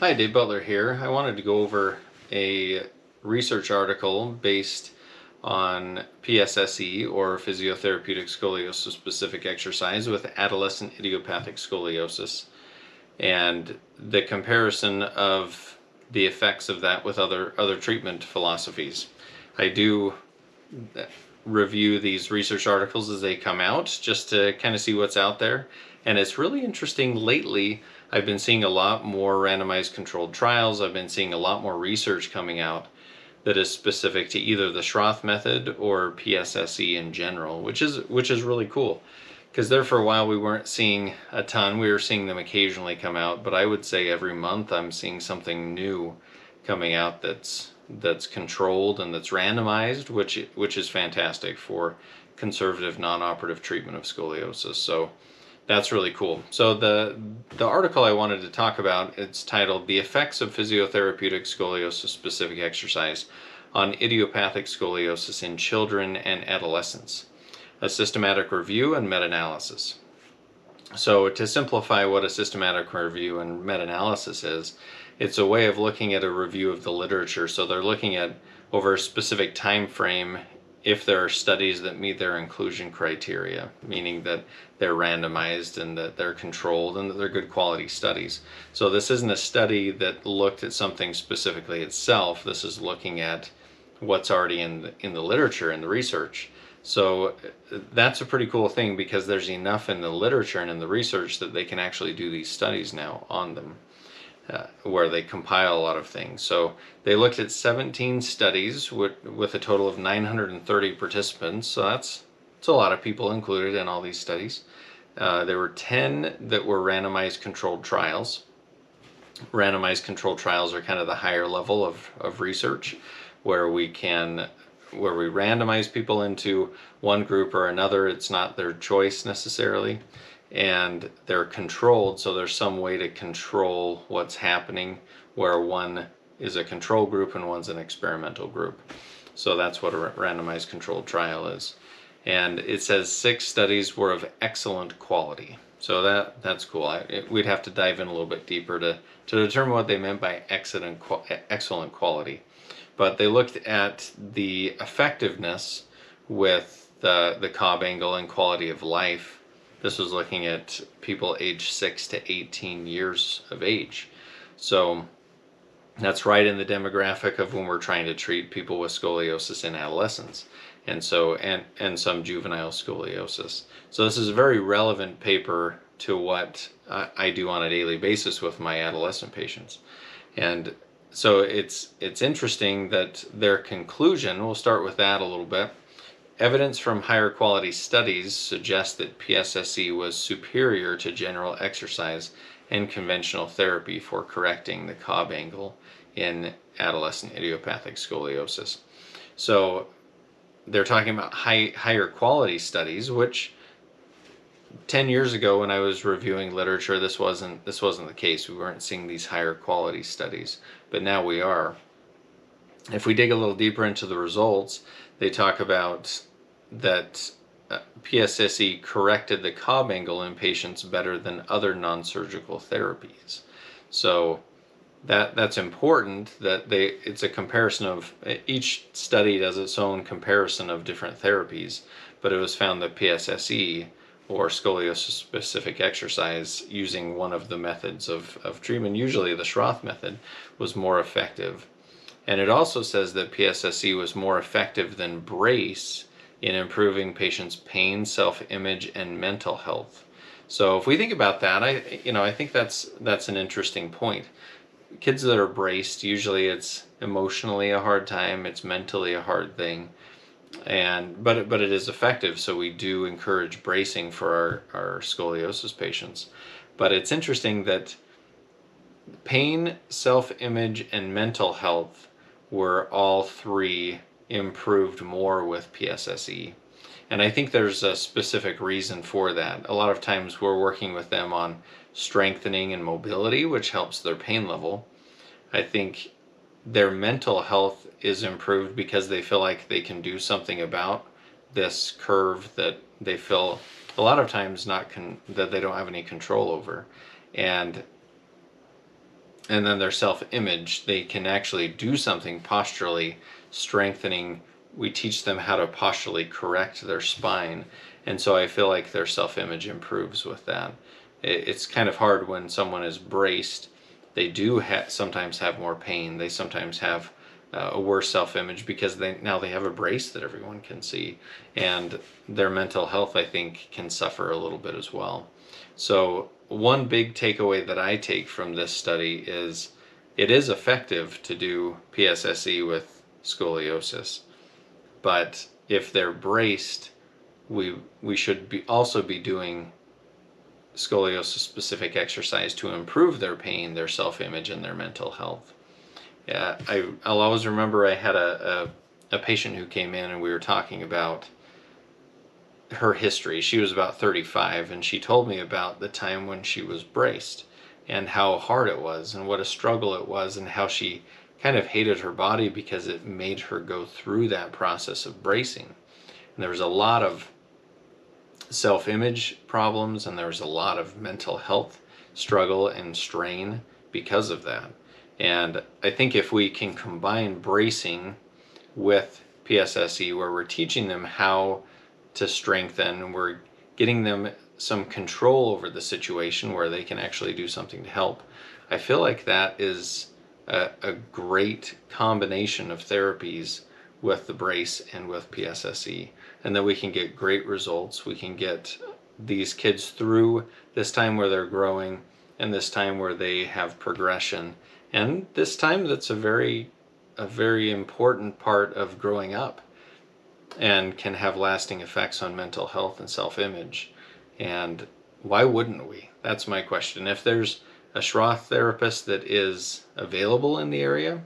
Hi, Dave Butler here. I wanted to go over a research article based on PSSE, or Physiotherapeutic Scoliosis-Specific exercise with adolescent idiopathic scoliosis, and the comparison of the effects of that with other treatment philosophies. I do review these research articles as they come out just to kind of see what's out there. And it's really interesting lately. I've been seeing a lot more randomized controlled trials. I've been seeing a lot more research coming out that is specific to either the Schroth method or PSSE in general, which is really cool. Because there for a while we weren't seeing a ton. We were seeing them occasionally come out, but I would say every month I'm seeing something new coming out that's controlled and that's randomized, which is fantastic for conservative non-operative treatment of scoliosis. So that's really cool. So the article I wanted to talk about, it's titled "The Effects of Physiotherapeutic Scoliosis-Specific Exercise on Idiopathic Scoliosis in Children and Adolescents: A Systematic Review and Meta-Analysis." So to simplify what a systematic review and meta-analysis is, it's a way of looking at a review of the literature. So they're looking at over a specific time frame if there are studies that meet their inclusion criteria, meaning that they're randomized and that they're controlled and that they're good quality studies. So this isn't a study that looked at something specifically itself. This is looking at what's already in the literature and the research. So that's a pretty cool thing, because there's enough in the literature and in the research that they can actually do these studies now on them, where they compile a lot of things. So they looked at 17 studies with a total of 930 participants. So that's a lot of people included in all these studies. There were 10 that were randomized controlled trials. Randomized controlled trials are kind of the higher level of research, where we randomize people into one group or another. It's not their choice necessarily, and they're controlled, so there's some way to control what's happening, where one is a control group and one's an experimental group. So that's what a randomized controlled trial is. And it says 6 studies were of excellent quality. So that's cool. We'd have to dive in a little bit deeper to determine what they meant by excellent quality. But they looked at the effectiveness with the Cobb angle and quality of life. This was looking at people aged 6 to 18 years of age. So that's right in the demographic of when we're trying to treat people with scoliosis in adolescents, and some juvenile scoliosis. So this is a very relevant paper to what I do on a daily basis with my adolescent patients. And so it's interesting that their conclusion, we'll start with that a little bit. Evidence from higher quality studies suggests that PSSE was superior to general exercise and conventional therapy for correcting the Cobb angle in adolescent idiopathic scoliosis. So they're talking about higher quality studies, which 10 years ago when I was reviewing literature, this wasn't the case. We weren't seeing these higher quality studies, but now we are. If we dig a little deeper into the results, they talk about that PSSE corrected the Cobb angle in patients better than other non-surgical therapies. So that's important, that it's a comparison of, each study does its own comparison of different therapies, but it was found that PSSE, or scoliosis-specific exercise using one of the methods of treatment, usually the Schroth method, was more effective. And it also says that PSSE was more effective than brace in improving patients' pain, self-image, and mental health. So if we think about that, I think that's an interesting point. Kids that are braced, usually it's emotionally a hard time, it's mentally a hard thing, but it is effective. So we do encourage bracing for our scoliosis patients. But it's interesting that pain, self-image, and mental health were all 3 improved more with PSSE. And I think there's a specific reason for that. A lot of times we're working with them on strengthening and mobility, which helps their pain level. I think their mental health is improved because they feel like they can do something about this curve that they feel a lot of times that they don't have any control over. And and then their self-image, they can actually do something posturally strengthening. We teach them how to posturally correct their spine, and so I feel like their self-image improves with that. It's kind of hard when someone is braced. They do sometimes have more pain. They sometimes have a worse self-image because now they have a brace that everyone can see, and their mental health, I think, can suffer a little bit as well. So one big takeaway that I take from this study is it is effective to do PSSE with scoliosis, but if they're braced, we should also be doing scoliosis-specific exercise to improve their pain, their self-image, and their mental health. Yeah, I'll always remember I had a patient who came in and we were talking about her history. She was about 35 and she told me about the time when she was braced and how hard it was and what a struggle it was and how she kind of hated her body because it made her go through that process of bracing. And there was a lot of self-image problems and there was a lot of mental health struggle and strain because of that. And I think if we can combine bracing with PSSE, where we're teaching them how to strengthen, we're getting them some control over the situation where they can actually do something to help, I feel like that is a great combination of therapies with the brace and with PSSE, and that we can get great results. We can get these kids through this time where they're growing and this time where they have progression, and this time that's a very important part of growing up and can have lasting effects on mental health and self-image. And why wouldn't we? That's my question. If there's a Schroth therapist that is available in the area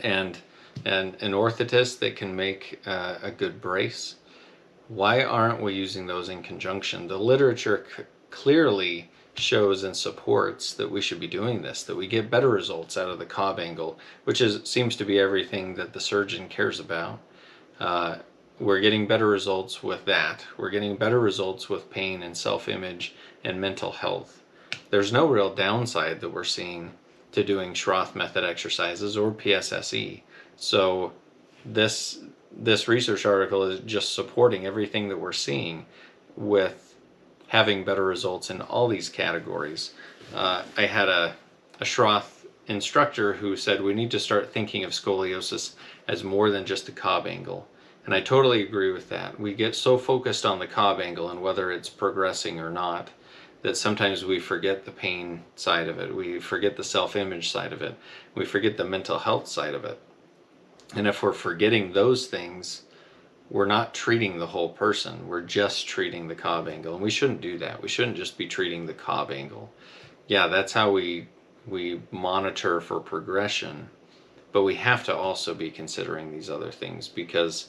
and an orthotist that can make a good brace, why aren't we using those in conjunction? The literature clearly shows and supports that we should be doing this, that we get better results out of the Cobb angle, which seems to be everything that the surgeon cares about. We're getting better results with that. We're getting better results with pain and self-image and mental health. There's no real downside that we're seeing to doing Schroth Method exercises or PSSE. So this research article is just supporting everything that we're seeing with having better results in all these categories. I had a Schroth instructor who said we need to start thinking of scoliosis as more than just the Cobb angle. And I totally agree with that. We get so focused on the Cobb angle and whether it's progressing or not that sometimes we forget the pain side of it. We forget the self-image side of it. We forget the mental health side of it. And if we're forgetting those things, we're not treating the whole person. We're just treating the Cobb angle. And we shouldn't do that. We shouldn't just be treating the Cobb angle. Yeah, that's how we monitor for progression. But we have to also be considering these other things, because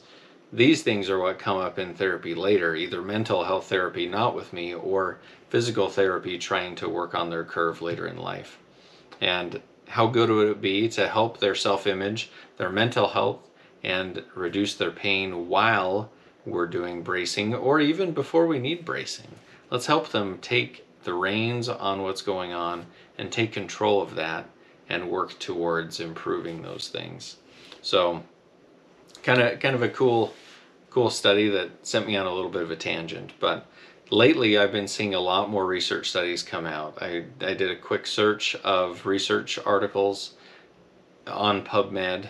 these things are what come up in therapy later, either mental health therapy not with me or physical therapy trying to work on their curve later in life. And how good would it be to help their self-image, their mental health, and reduce their pain while we're doing bracing, or even before we need bracing? Let's help them take the reins on what's going on and take control of that and work towards improving those things. So kind of a cool study that sent me on a little bit of a tangent, but lately I've been seeing a lot more research studies come out. I did a quick search of research articles on PubMed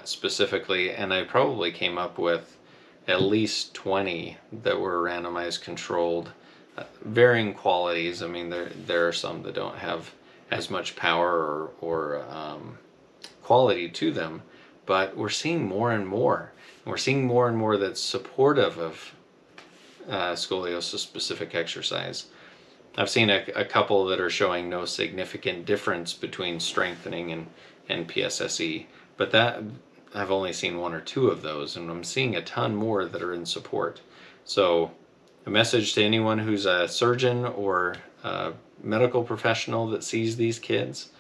specifically, and I probably came up with at least 20 that were randomized controlled, varying qualities. I mean, there are some that don't have as much power or quality to them, but we're seeing more and more. We're seeing more and more that's supportive of scoliosis-specific exercise. I've seen a couple that are showing no significant difference between strengthening and PSSE, but that I've only seen one or two of those, and I'm seeing a ton more that are in support. So a message to anyone who's a surgeon or a medical professional that sees these kids: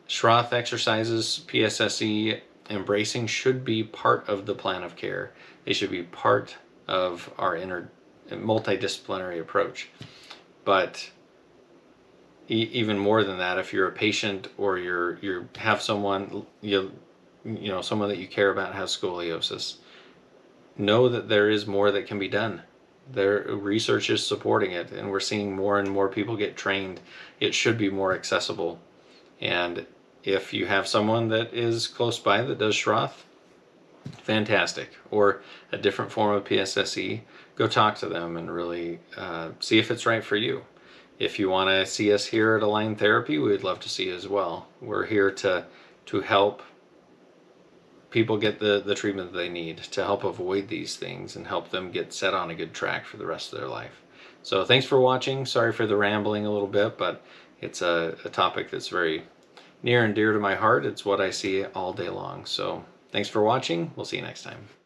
Schroth exercises, PSSE, and bracing should be part of the plan of care. They should be part of our multidisciplinary approach. But even more than that, if you're a patient or you have someone someone that you care about has scoliosis, know that there is more that can be done. Their research is supporting it, and we're seeing more and more people get trained. It should be more accessible. And if you have someone that is close by that does Schroth, fantastic, or a different form of PSSE, go talk to them and really see if it's right for you. If you want to see us here at Align Therapy, we'd love to see you as well. We're here to help people get the treatment that they need, to help avoid these things and help them get set on a good track for the rest of their life. So thanks for watching. Sorry for the rambling a little bit, but it's a topic that's very near and dear to my heart. It's what I see all day long. So thanks for watching. We'll see you next time.